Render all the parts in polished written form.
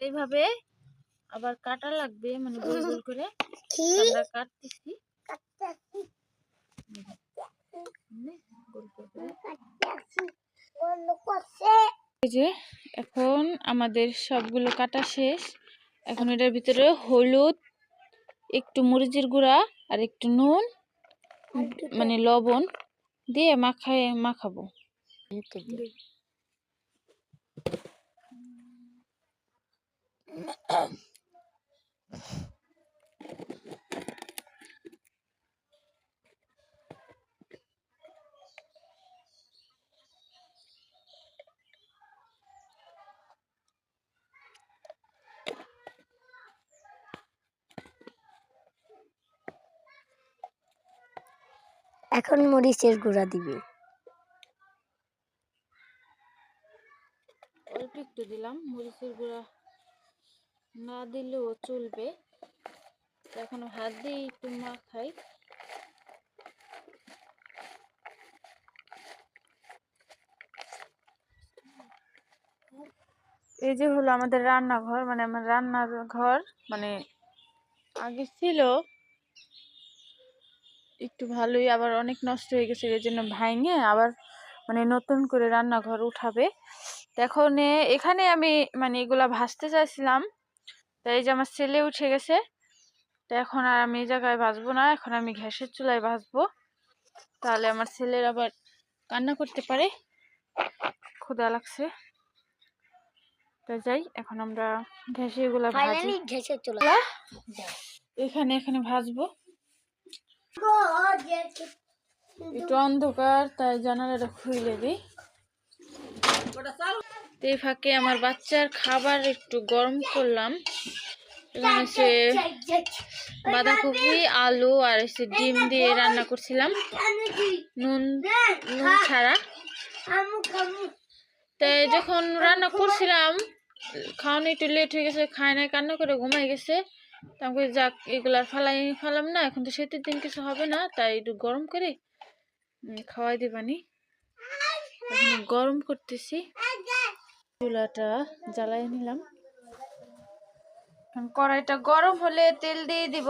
এইভাবে আবার কাটা লাগবে, মানে গোল গোল করে আমরা কাটতেছি। এই যে এখন আমাদের সবগুলো কাটা শেষ। এখন এটার ভিতরে হলুদ, একটু মরিচের গুঁড়া আর একটু নুন, মানে লবণ দিয়ে মাখাবো। এখন মরিচের গুঁড়া দিবি। অল্প একটু দিলাম, মরিচের গুঁড়া না দিলেও চলবে। এখন হাত দিয়ে একটু মাখাই। এই যে হলো আমাদের রান্নাঘর, মানে আমার রান্নার ঘর, মানে আগে ছিল একটু ভালোই, আবার অনেক নষ্ট হয়ে গেছে, এই জন্য ভাঙে আবার মানে নতুন করে রান্নাঘর উঠাবে। এখন এখানে আমি মানে এগুলা ভাজতে চাইছিলাম, তাই এই যে আমার ছেলে উঠে গেছে। তো এখন আর আমি এই জায়গায় ভাজবো না, এখন আমি গ্যাসের চুলায় ভাজবো, তাহলে আমার ছেলের আবার কান্না করতে পারে, ক্ষুধা লাগছে। তাই যাই, এখন আমরা গ্যাসে এগুলা ভাজি, এখানে ভাজবো। একটু অন্ধকার, তাই জানালাটা খুলে দিই। এই ফাঁকে আমার বাচ্চার খাবার একটু গরম করলাম, হচ্ছে বাঁধাকপি, আলু আর হচ্ছে ডিম দিয়ে রান্না করছিলাম, নুন ছাড়া। তাই যখন রান্না করছিলাম, খাওয়ানো একটু লেট হয়ে গেছে, খায় নাই, কান্না করে ঘুমাই গেছে। তারপরে যাক, এগুলা ফালাম না, এখন তো শীতের দিন কিছু হবে না, তাই একটু গরম করে খাওয়াই দিবানি। এখন গরম করতেছি, চুলাটা জ্বালাই নিলাম। এখন কড়াইটা গরম হলে তেল দিয়ে দিব।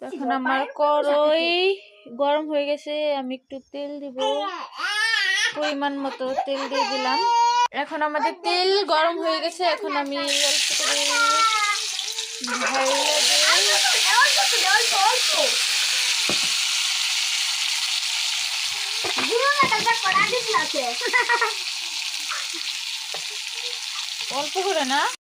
এখন আমার কড়াই গরম হয়ে গেছে, আমি একটু তেল দিব, পরিমাণ মতো তেল দিয়ে দিলাম। এখন আমাদের তেল গরম হয়ে গেছে, এখন আমি অল্প করে অল্প করে না,